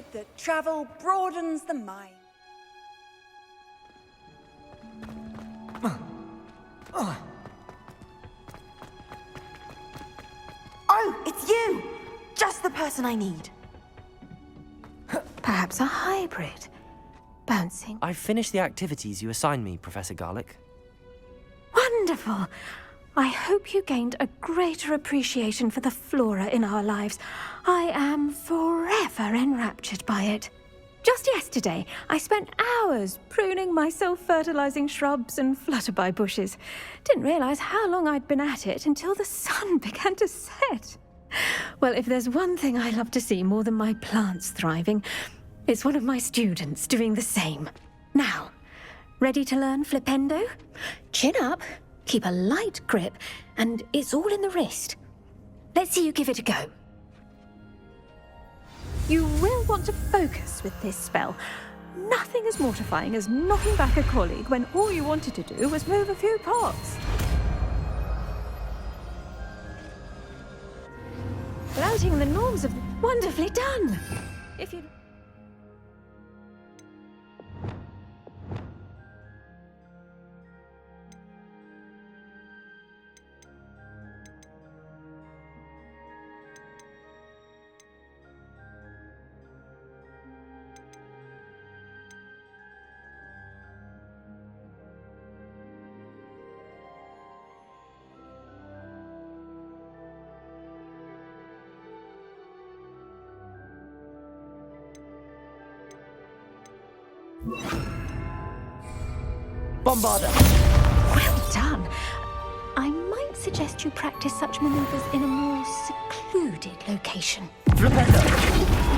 said that travel broadens the mind. Oh, it's you! Just the person I need. Perhaps a hybrid. Bouncing. I've finished the activities you assigned me, Professor Garlick. Wonderful! I hope you gained a greater appreciation for the flora in our lives. I am forever enraptured by it. Just yesterday, I spent hours pruning my self-fertilizing shrubs and flutterby bushes. Didn't realize how long I'd been at it until the sun began to set. Well, if there's one thing I love to see more than my plants thriving, it's one of my students doing the same. Now, ready to learn Flipendo? Chin up, keep a light grip, and it's all in the wrist. Let's see you give it a go. You will want to focus with this spell. Nothing as mortifying as knocking back a colleague when all you wanted to do was move a few pots. Flouting the norms of wonderfully done. If you... Bombarder! Well done. I might suggest you practice such maneuvers in a more secluded location. Flipendo!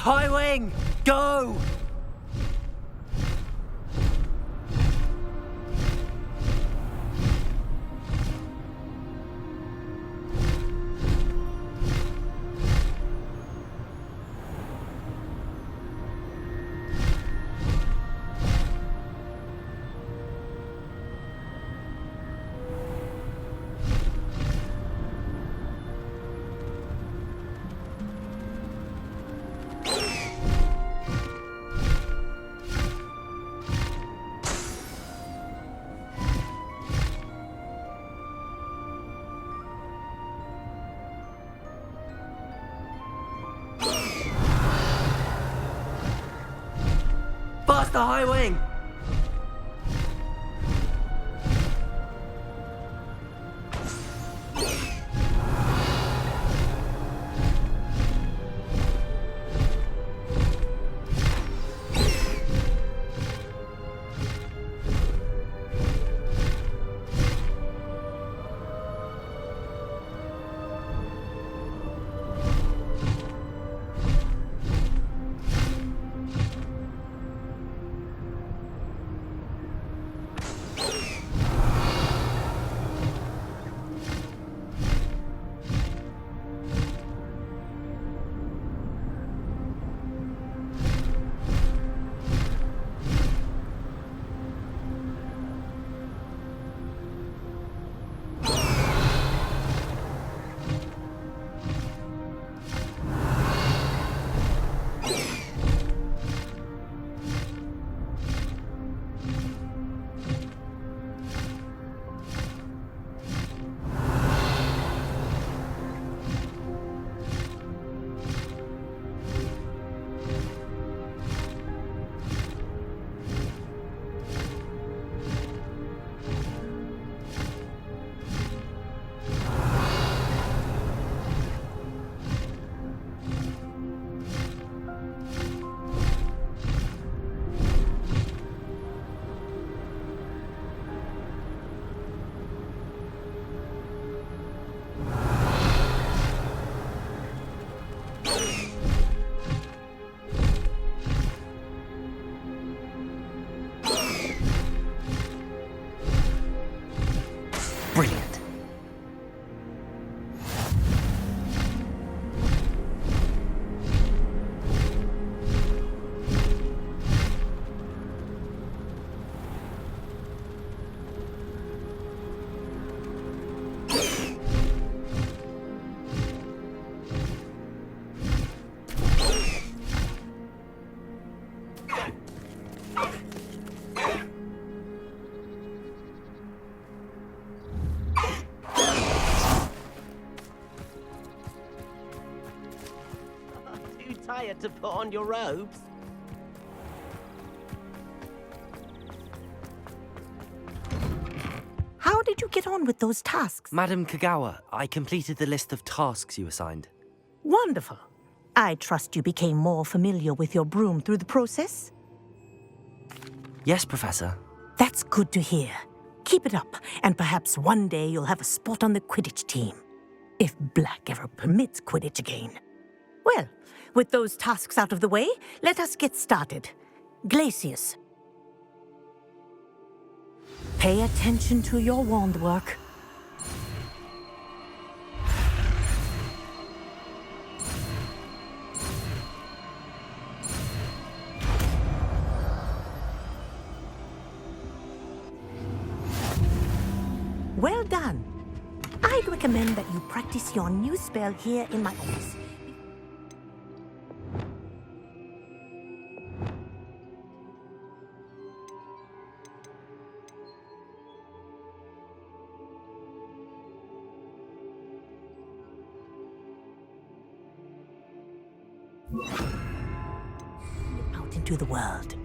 High wing! Go! Faster, high wing! Brilliant. Tired to put on your robes? How did you get on with those tasks? Madam Kagawa, I completed the list of tasks you assigned. Wonderful. I trust you became more familiar with your broom through the process? Yes, Professor. That's good to hear. Keep it up, and perhaps one day you'll have a spot on the Quidditch team. If Black ever permits Quidditch again. Well, with those tasks out of the way, let us get started. Glacius. Pay attention to your wand work. Well done. I'd recommend that you practice your new spell here in my office. Out into the world.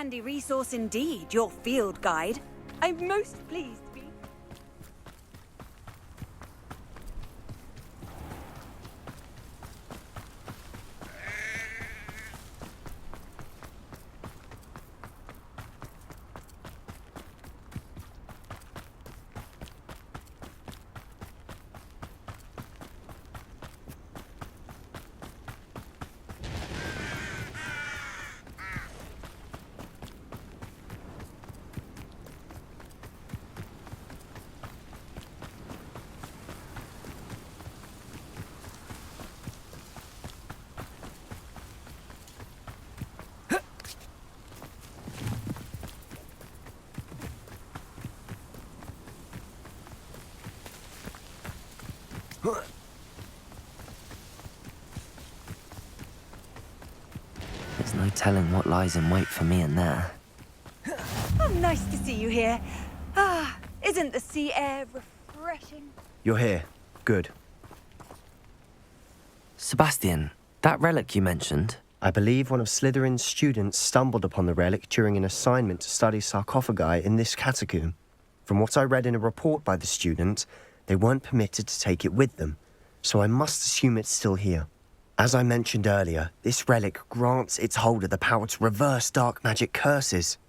handy resource indeed, your field guide. I'm most pleased to be... There's no telling what lies in wait for me in there. Oh, nice to see you here. Ah, isn't the sea air refreshing? You're here. Good. Sebastian, that relic you mentioned, I believe one of Slytherin's students stumbled upon the relic during an assignment to study sarcophagi in this catacomb. From what I read in a report by the student, they weren't permitted to take it with them, so I must assume it's still here. As I mentioned earlier, this relic grants its holder the power to reverse dark magic curses.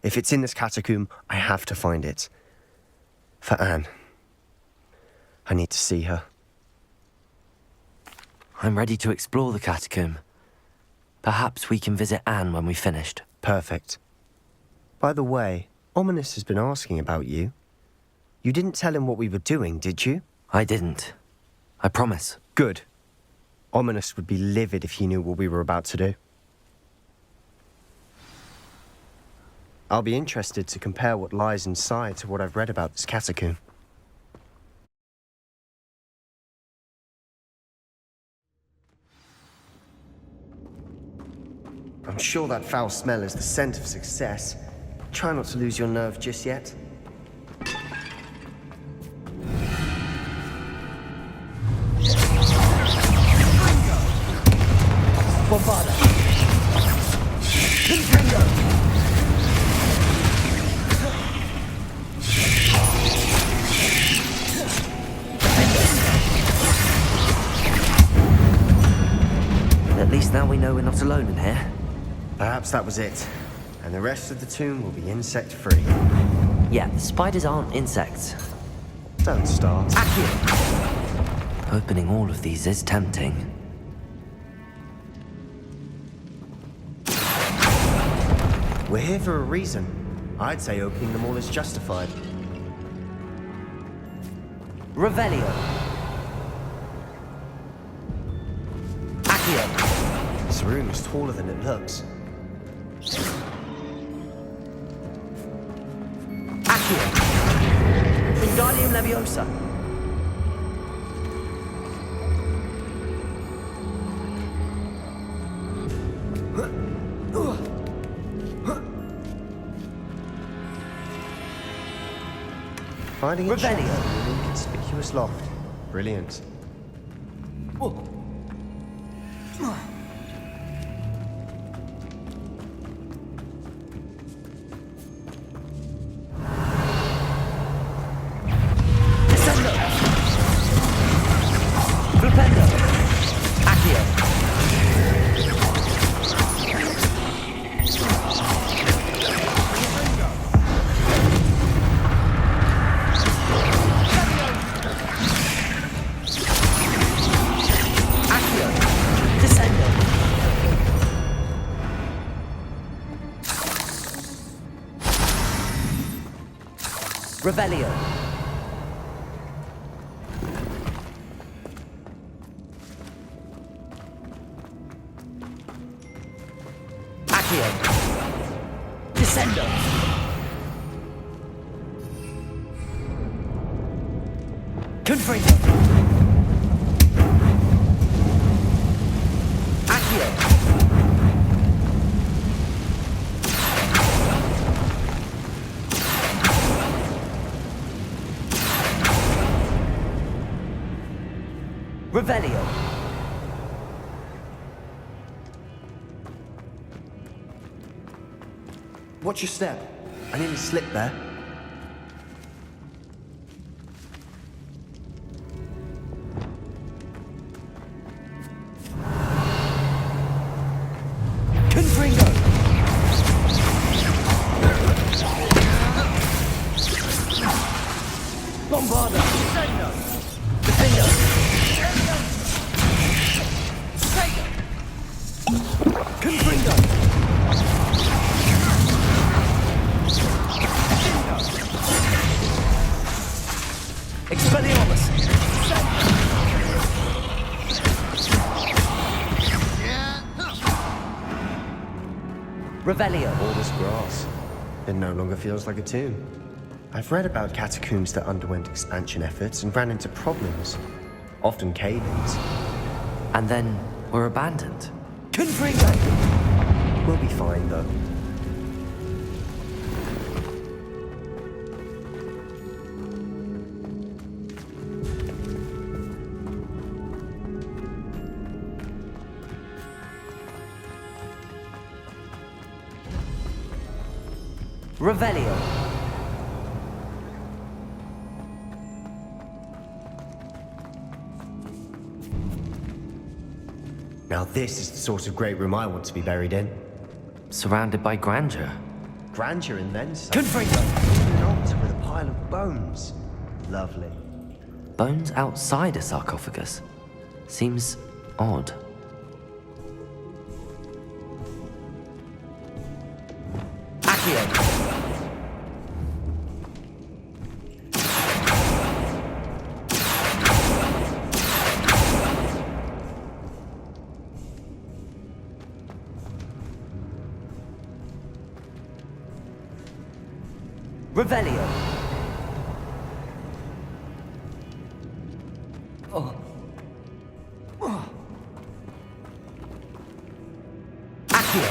If it's in this catacomb, I have to find it. For Anne. I need to see her. I'm ready to explore the catacomb. Perhaps we can visit Anne when we've finished. Perfect. By the way, Ominous has been asking about you. You didn't tell him what we were doing, did you? I didn't. I promise. Good. Ominous would be livid if he knew what we were about to do. I'll be interested to compare what lies inside to what I've read about this catacomb. I'm sure that foul smell is the scent of success. Try not to lose your nerve just yet. At least now we know we're not alone in here. Perhaps that was it. And the rest of the tomb will be insect-free. Yeah, the spiders aren't insects. Don't start. Opening all of these is tempting. We're here for a reason. I'd say opening them all is justified. Revelio. Accio. This room is taller than it looks. Accio. Wingardium Leviosa. Finding a chest in Revelio. an inconspicuous loft. Brilliant. Descendo. Flipendo. Accio. Accio. Descendo. Revelio. Accio. Descendo. Confringo. Accio. Revelio. Watch your step. I nearly slipped there. Confringo! Bombarda! Incendio! Defendo! Confringo! Expelliarmus! Revelio! All this grass. It no longer feels like a tomb. I've read about catacombs that underwent expansion efforts and ran into problems. Often cave-ins. And then were abandoned. Confringo! We'll be fine, though. Revelio! Now this is the sort of great room I want to be buried in. Surrounded by grandeur. Grandeur and then some. Confringo! An altar with a pile of bones. Lovely. Bones outside a sarcophagus. Seems odd. Accio! Revelio! Accio!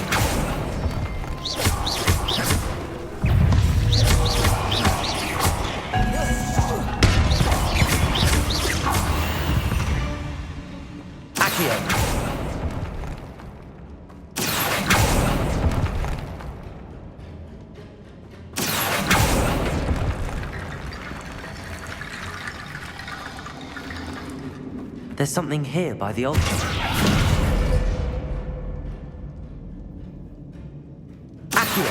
Accio! There's something here by the altar. Accio!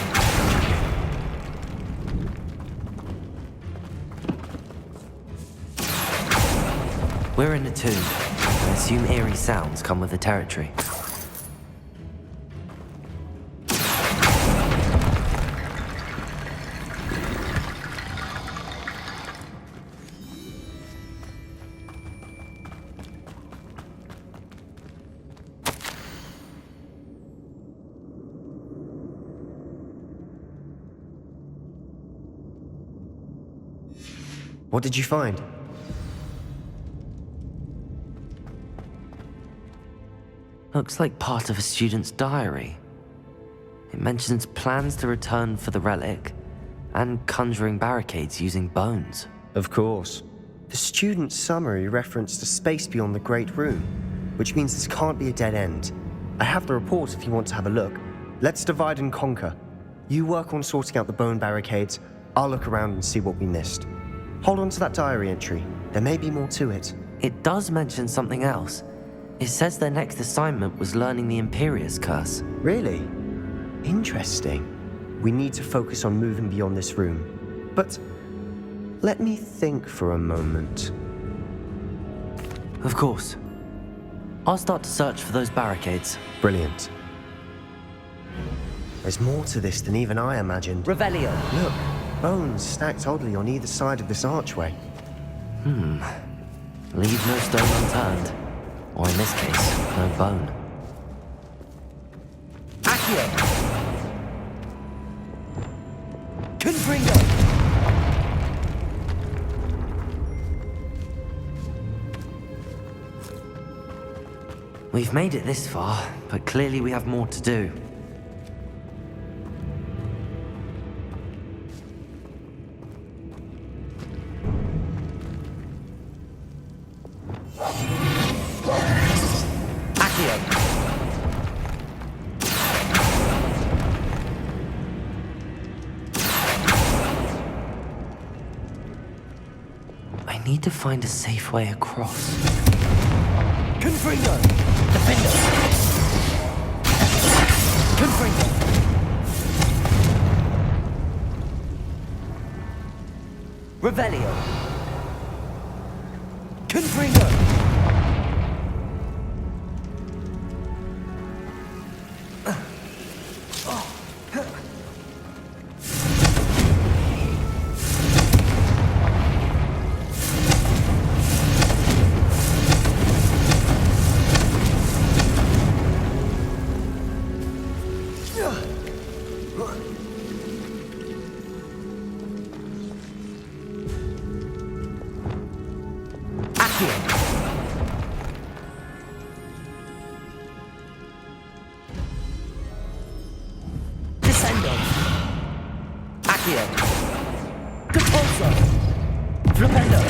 We're in a tomb. I assume eerie sounds come with the territory. What did you find? Looks like part of a student's diary. It mentions plans to return for the relic and conjuring barricades using bones. Of course. The student's summary referenced a space beyond the Great Room, which means this can't be a dead end. I have the report if you want to have a look. Let's divide and conquer. You work on sorting out the bone barricades. I'll look around and see what we missed. Hold on to that diary entry. There may be more to it. It does mention something else. It says their next assignment was learning the Imperius Curse. Really? Interesting. We need to focus on moving beyond this room. But let me think for a moment. Of course. I'll start to search for those barricades. Brilliant. There's more to this than even I imagined. Revelio! Look, bones stacked oddly on either side of this archway. Leave no stone unturned. Or in this case, no bone. Accio! Confringo! We've made it this far, but clearly we have more to do. Accio! need to find a safe way across. Confringo! Defender! Confringo! Revelio! Confringo! Descendo! Accio! Depulso! Flipendo!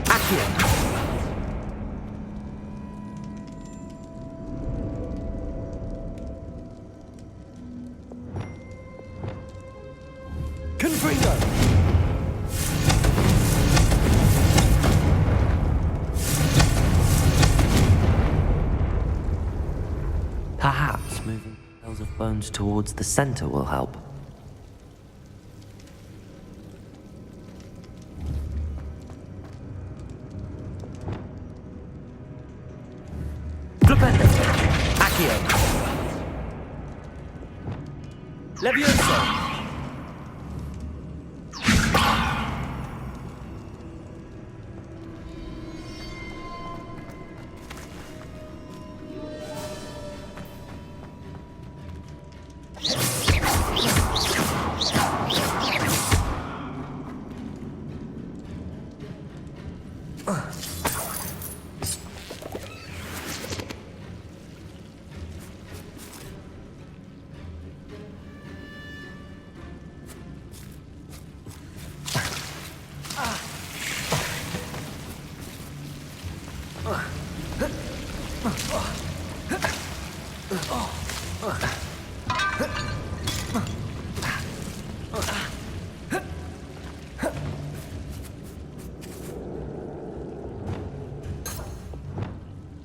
Accio! Confringo! Perhaps moving piles of bones towards the center will help. Flipendo! Accio! Levioso!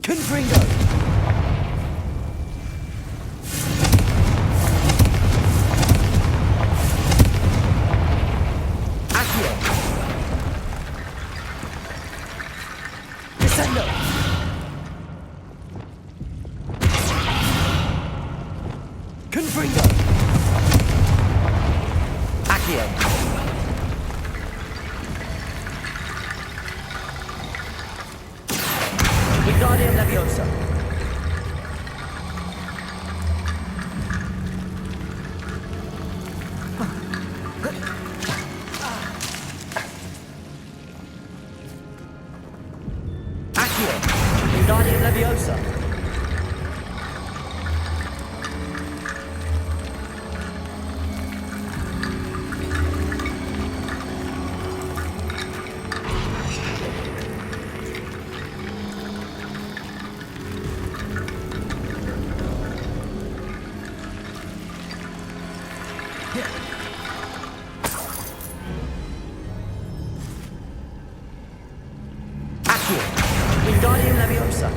Confringo! Accio! Descendo! Confringo! Accio! Wingardium Leviosa! Accio! Wingardium Leviosa! Accio! Wingardium Leviosa!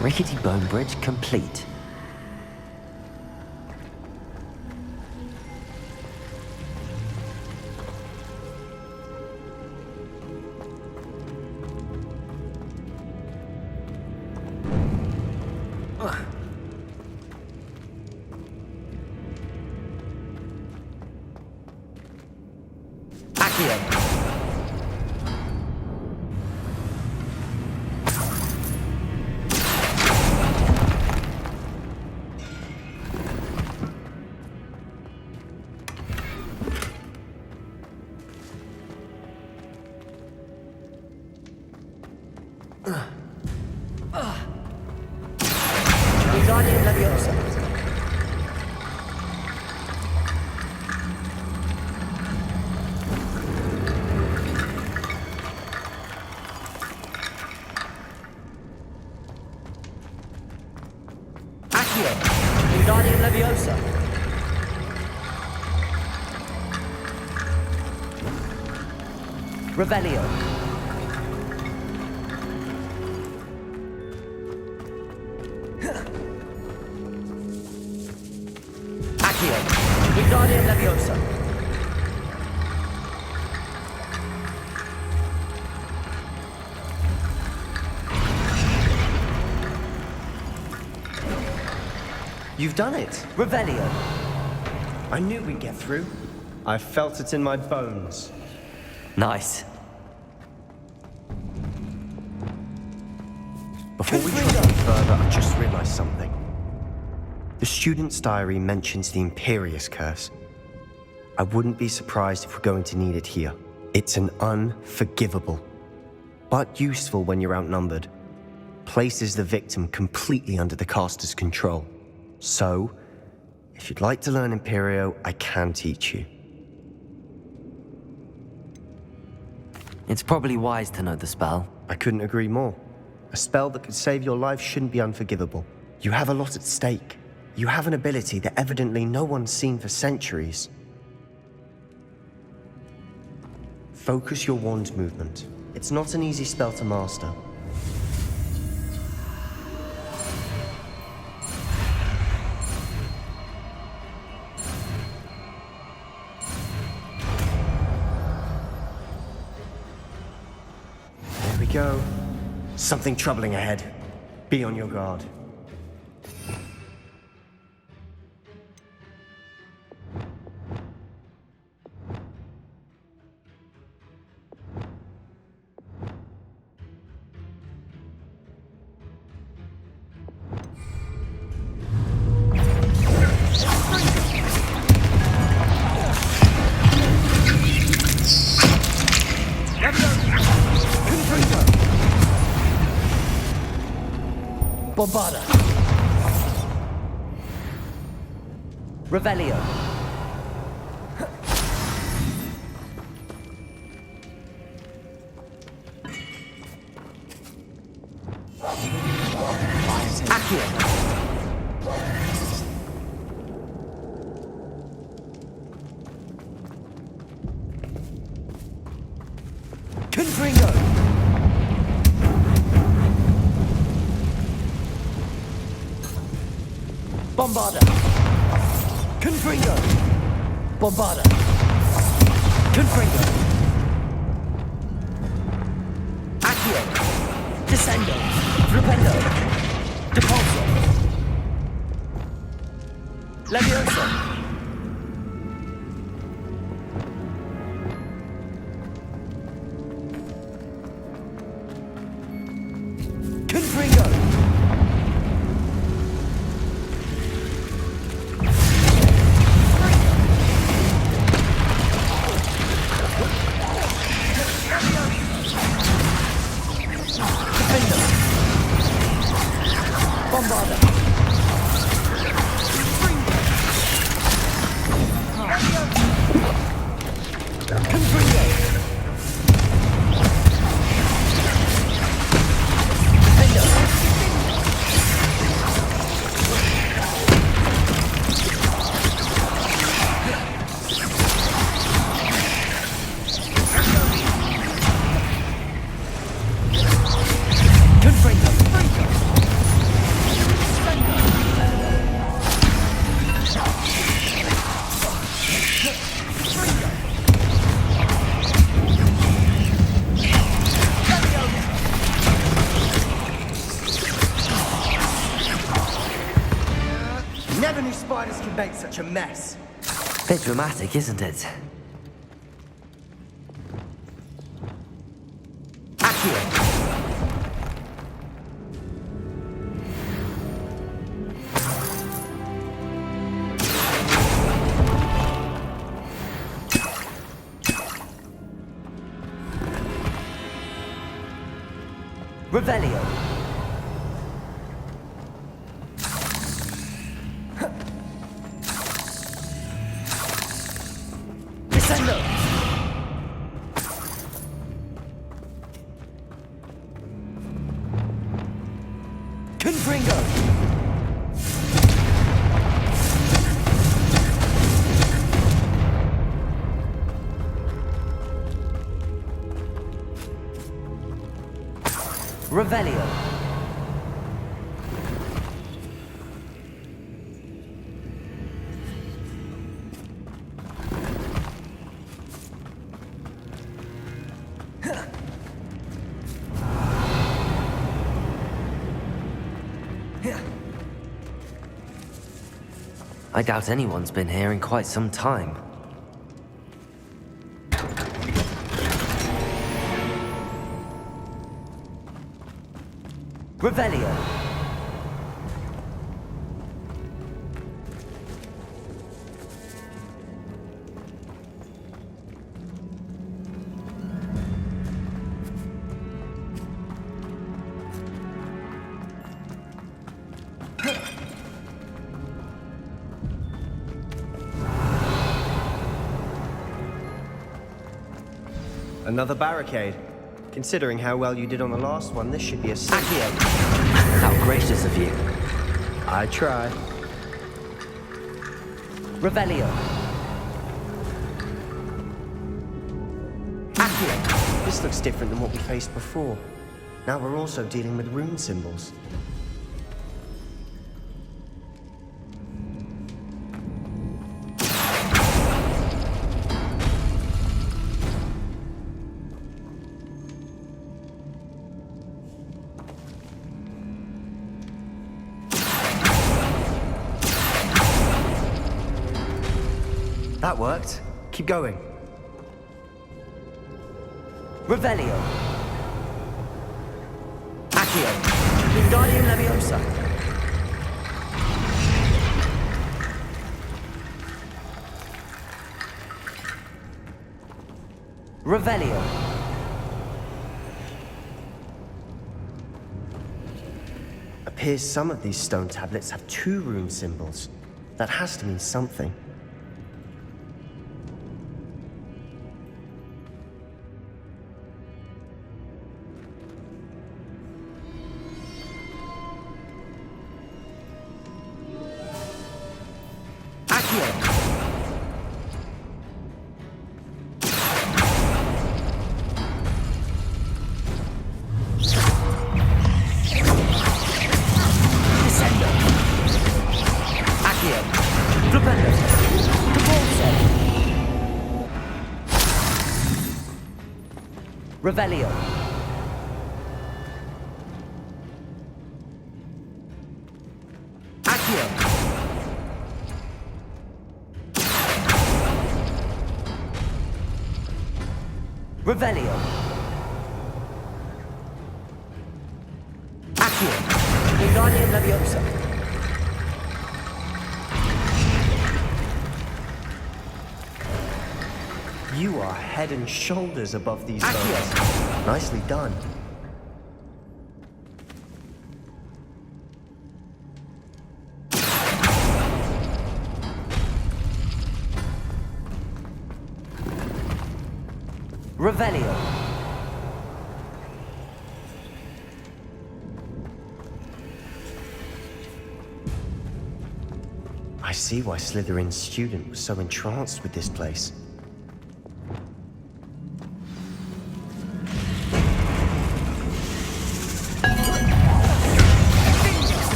Rickety bone bridge complete. Accio! Wingardium Leviosa! Revelio. Accio. Wingardium Leviosa. You've done it. Revelio. I knew we'd get through. I felt it in my bones. Nice. Before we trudge on further, I just realized something. The student's diary mentions the Imperious Curse. I wouldn't be surprised if we're going to need it here. It's an unforgivable, but useful when you're outnumbered. Places the victim completely under the caster's control. So, if you'd like to learn Imperio, I can teach you. It's probably wise to know the spell. I couldn't agree more. A spell that could save your life shouldn't be unforgivable. You have a lot at stake. You have an ability that evidently no one's seen for centuries. Focus your wand movement. It's not an easy spell to master. There we go. Something troubling ahead. Be on your guard. Bombarda. Revelio. Accio. Confringo. Bombarda. Confringo. Bombarda. Confringo. Accio. Descendo. Flipendo. Depulso. Leviosa. Confringo. Bombarda. Confringo. Defendo. Confringo. Never knew spiders could make such a mess. Bit dramatic, isn't it? Accio. Revelio. Descendo. Confringo. Revelio. I doubt anyone's been here in quite some time. Revelio. Another barricade. Considering how well you did on the last one, this should be a safe. Accio. How gracious of you. I try. Revelio. Accio. This looks different than what we faced before. Now we're also dealing with rune symbols. That worked. Keep going. Revelio. Accio. Wingardium Leviosa. Revelio. Appears some of these stone tablets have 2 rune symbols. That has to mean something. Revelio. Accio. Revelio. Accio. Wingardium Leviosa. You are head and shoulders above these Accio. foes. Nicely done. Revelio. I see why Slytherin's student was so entranced with this place.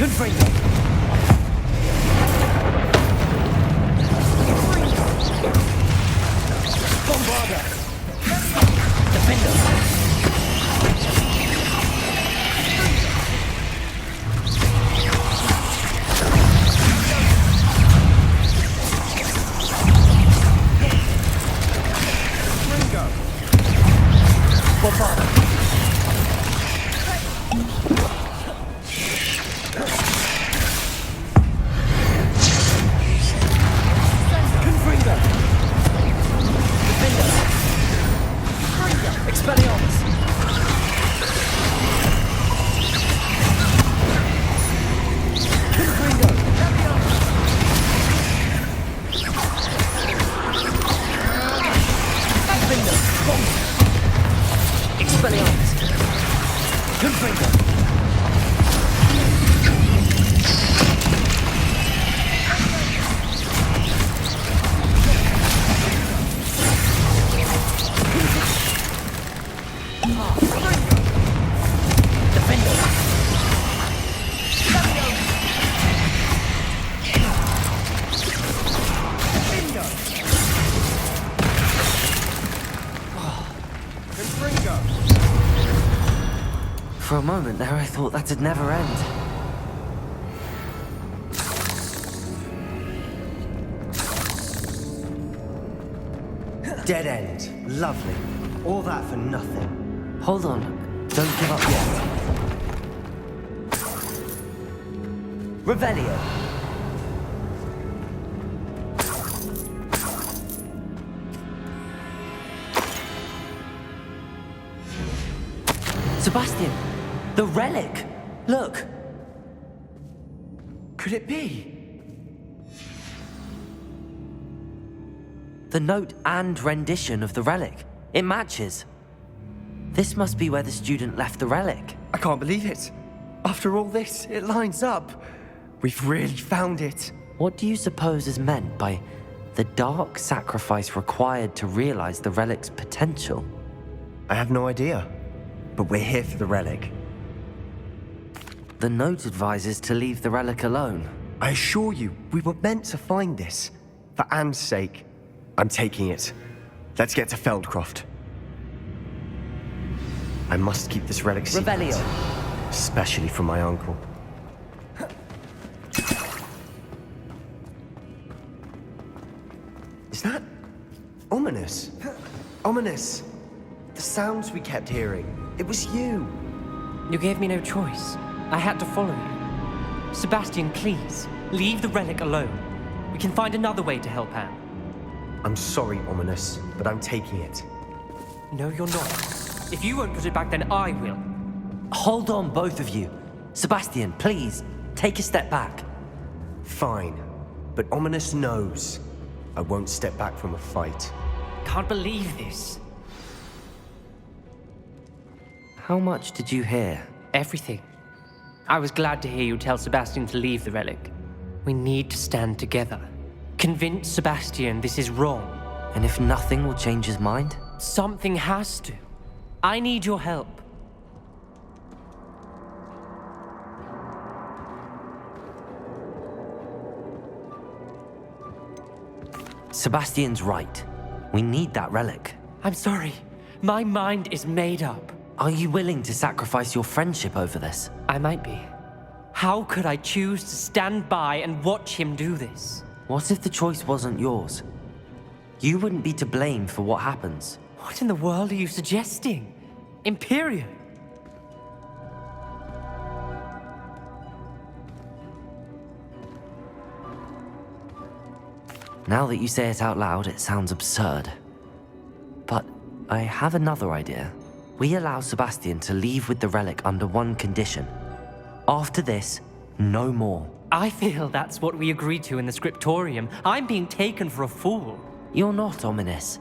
Confringo. Bombarda. Defender. For a moment there, I thought that'd never end. Dead end. Lovely. All that for nothing. Hold on. Don't give up yet. Revelio. Sebastian! The relic! Look! Could it be? The note and rendition of the relic. It matches. This must be where the student left the relic. I can't believe it. After all this, it lines up. We've really found it. What do you suppose is meant by the dark sacrifice required to realize the relic's potential? I have no idea. But we're here for the relic. The note advises to leave the relic alone. I assure you, we were meant to find this. For Anne's sake. I'm taking it. Let's get to Feldcroft. I must keep this relic secret. Revelio. Especially from my uncle. Is that ominous? Ominous. The sounds we kept hearing. It was you. You gave me no choice. I had to follow you. Sebastian, please, leave the relic alone. We can find another way to help Anne. I'm sorry, Ominous, but I'm taking it. No, you're not. If you won't put it back, then I will. Hold on, both of you. Sebastian, please, take a step back. Fine. But Ominous knows I won't step back from a fight. Can't believe this. How much did you hear? Everything. I was glad to hear you tell Sebastian to leave the relic. We need to stand together. Convince Sebastian this is wrong. And if nothing will change his mind? Something has to. I need your help. Sebastian's right. We need that relic. I'm sorry. My mind is made up. Are you willing to sacrifice your friendship over this? I might be. How could I choose to stand by and watch him do this? What if the choice wasn't yours? You wouldn't be to blame for what happens. What in the world are you suggesting? Imperium? Now that you say it out loud, it sounds absurd. But I have another idea. We allow Sebastian to leave with the relic under one condition. After this, no more. I feel that's what we agreed to in the scriptorium. I'm being taken for a fool. You're not, Ominous.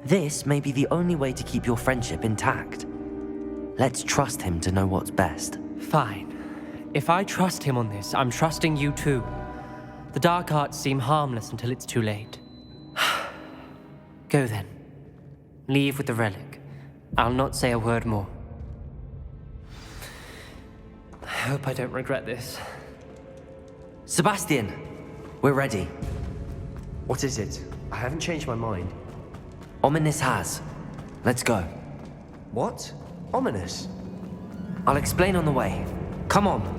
This may be the only way to keep your friendship intact. Let's trust him to know what's best. Fine. If I trust him on this, I'm trusting you too. The dark arts seem harmless until it's too late. Go then. Leave with the relic. I'll not say a word more. I hope I don't regret this. Sebastian, we're ready. What is it? I haven't changed my mind. Ominous has. Let's go. What? Ominous? I'll explain on the way. Come on.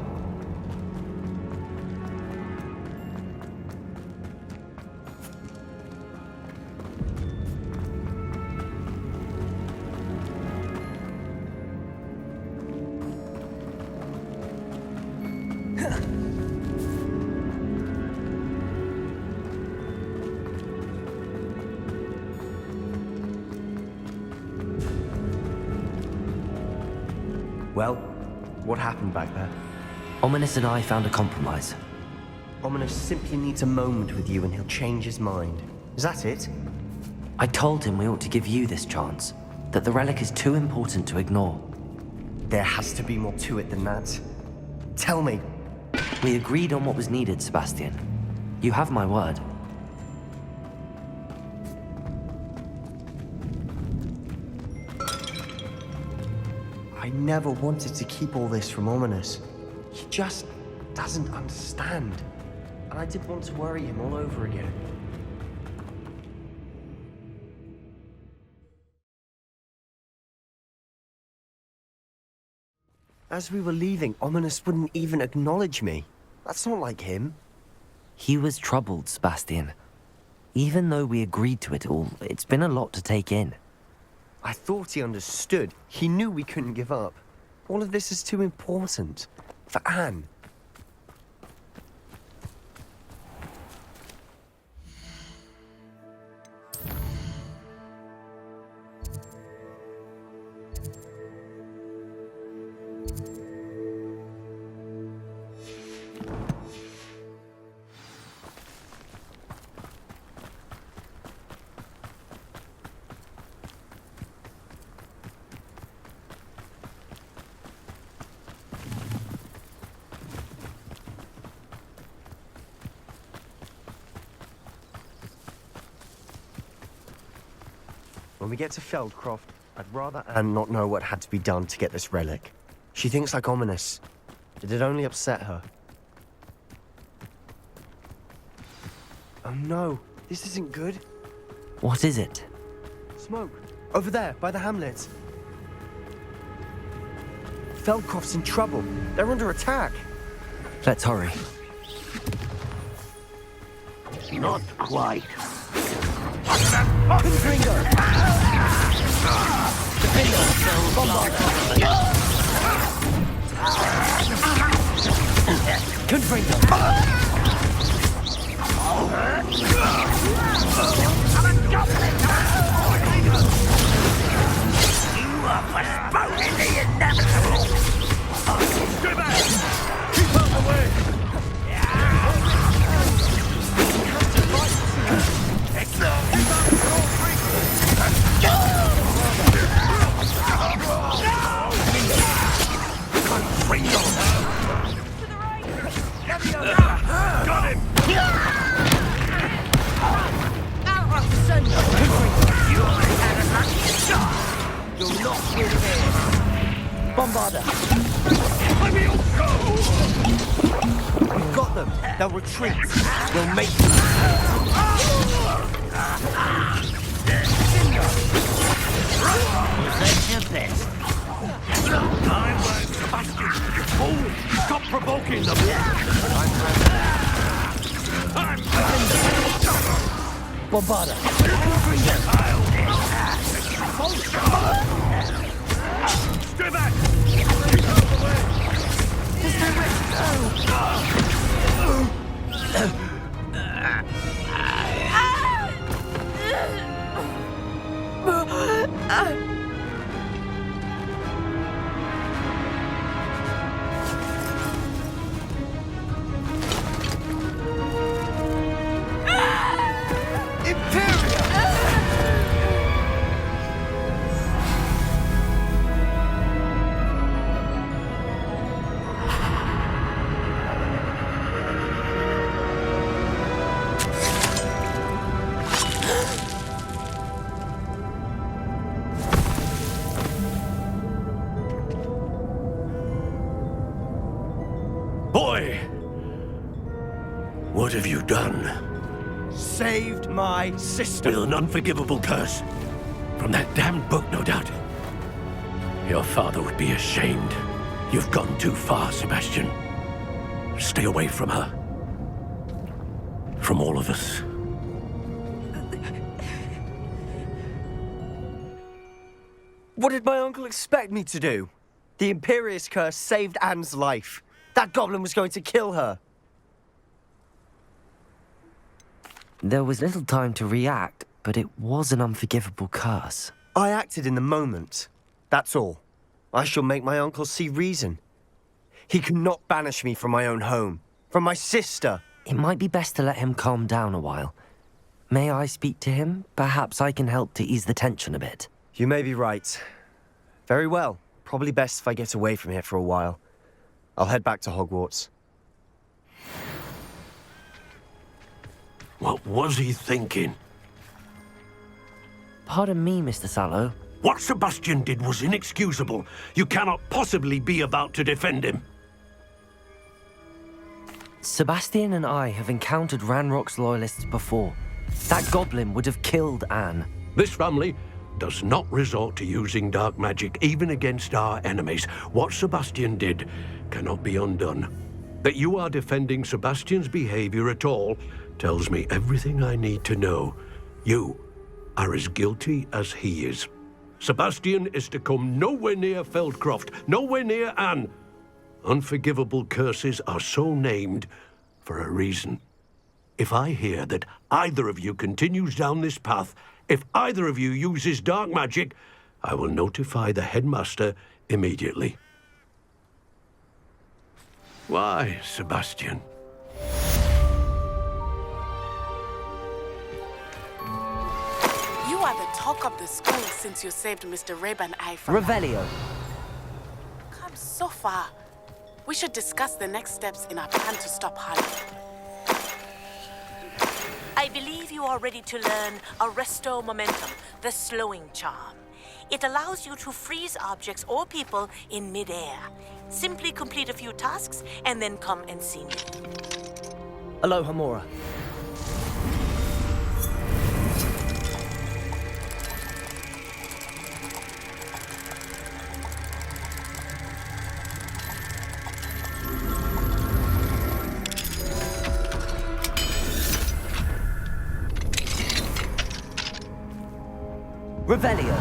Well, what happened back there? Ominous and I found a compromise. Ominous simply needs a moment with you and he'll change his mind. Is that it? I told him we ought to give you this chance, that the relic is too important to ignore. There has to be more to it than that. Tell me. We agreed on what was needed, Sebastian. You have my word. I never wanted to keep all this from Ominous. He just doesn't understand. And I didn't want to worry him all over again. As we were leaving, Ominous wouldn't even acknowledge me. That's not like him. He was troubled, Sebastian. Even though we agreed to it all, it's been a lot to take in. I thought he understood. He knew we couldn't give up. All of this is too important. For Anne. When we get to Feldcroft, I'd rather Anne not know what had to be done to get this relic. She thinks like Ominous. It'd only upset her. Oh no, this isn't good. What is it? Smoke. Over there, by the hamlet. Feldcroft's in trouble. They're under attack. Let's hurry. Not quite. We've got them. They'll retreat. We'll make Stop provoking them! Bombarda. Stay back! Boy! What have you done? Saved my sister. With an unforgivable curse. From that damned book, no doubt. Your father would be ashamed. You've gone too far, Sebastian. Stay away from her. From all of us. What did my uncle expect me to do? The Imperious curse saved Anne's life. That goblin was going to kill her. There was little time to react, but it was an unforgivable curse. I acted in the moment. That's all. I shall make my uncle see reason. He cannot banish me from my own home, from my sister. It might be best to let him calm down a while. May I speak to him? Perhaps I can help to ease the tension a bit. You may be right. Very well. Probably best if I get away from here for a while. I'll head back to Hogwarts. What was he thinking? Pardon me, Mr. Sallow. What Sebastian did was inexcusable. You cannot possibly be about to defend him. Sebastian and I have encountered Ranrock's loyalists before. That goblin would have killed Anne. This family does not resort to using dark magic even against our enemies. What Sebastian did cannot be undone. That you are defending Sebastian's behavior at all tells me everything I need to know. You are as guilty as he is. Sebastian is to come nowhere near Feldcroft, nowhere near Anne. Unforgivable curses are so named for a reason. If I hear that either of you continues down this path, if either of you uses dark magic, I will notify the headmaster immediately. Why, Sebastian? You are the talk of the school since you saved Mr. Reb and I from... Revelio. Come so far. We should discuss the next steps in our plan to stop Harley. I believe you are ready to learn Arresto Momentum, the slowing charm. It allows you to freeze objects or people in midair. Simply complete a few tasks and then come and see me. Aloha, Mora. Revelio.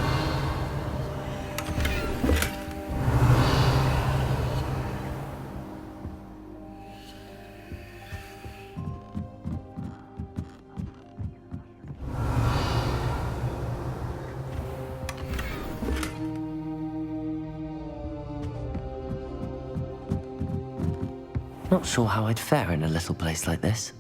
Not sure how I'd fare in a little place like this.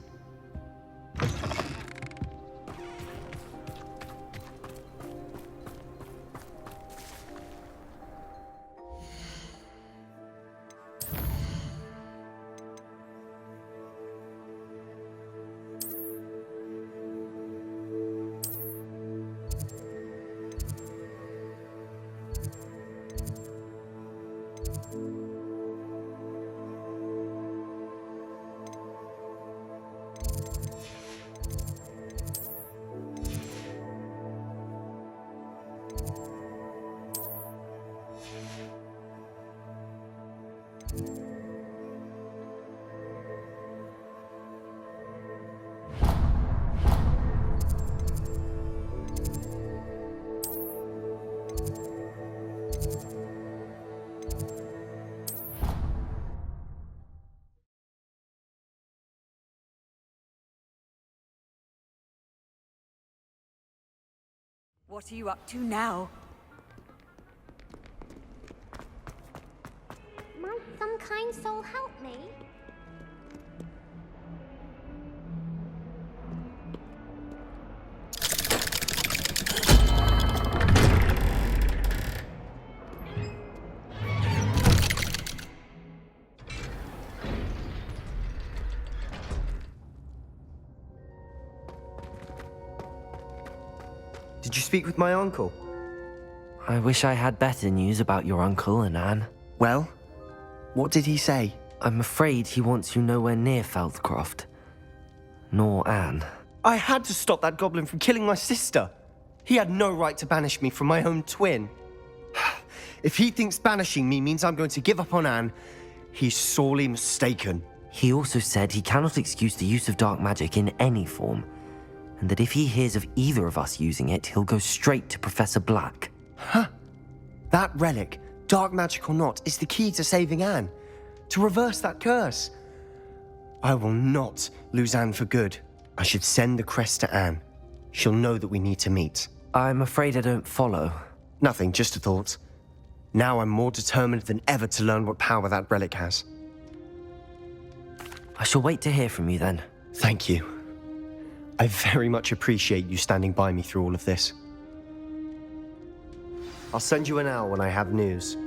What are you up to now? Might some kind soul help me? Did you speak with my uncle? I wish I had better news about your uncle and Anne. Well, what did he say? I'm afraid he wants you nowhere near Feldcroft. Nor Anne. I had to stop that goblin from killing my sister. He had no right to banish me from my own twin. If he thinks banishing me means I'm going to give up on Anne, he's sorely mistaken. He also said he cannot excuse the use of dark magic in any form, and that if he hears of either of us using it, he'll go straight to Professor Black. Huh? That relic, dark magic or not, is the key to saving Anne. To reverse that curse. I will not lose Anne for good. I should send the crest to Anne. She'll know that we need to meet. I'm afraid I don't follow. Nothing, just a thought. Now I'm more determined than ever to learn what power that relic has. I shall wait to hear from you then. Thank you. I very much appreciate you standing by me through all of this. I'll send you an hour when I have news.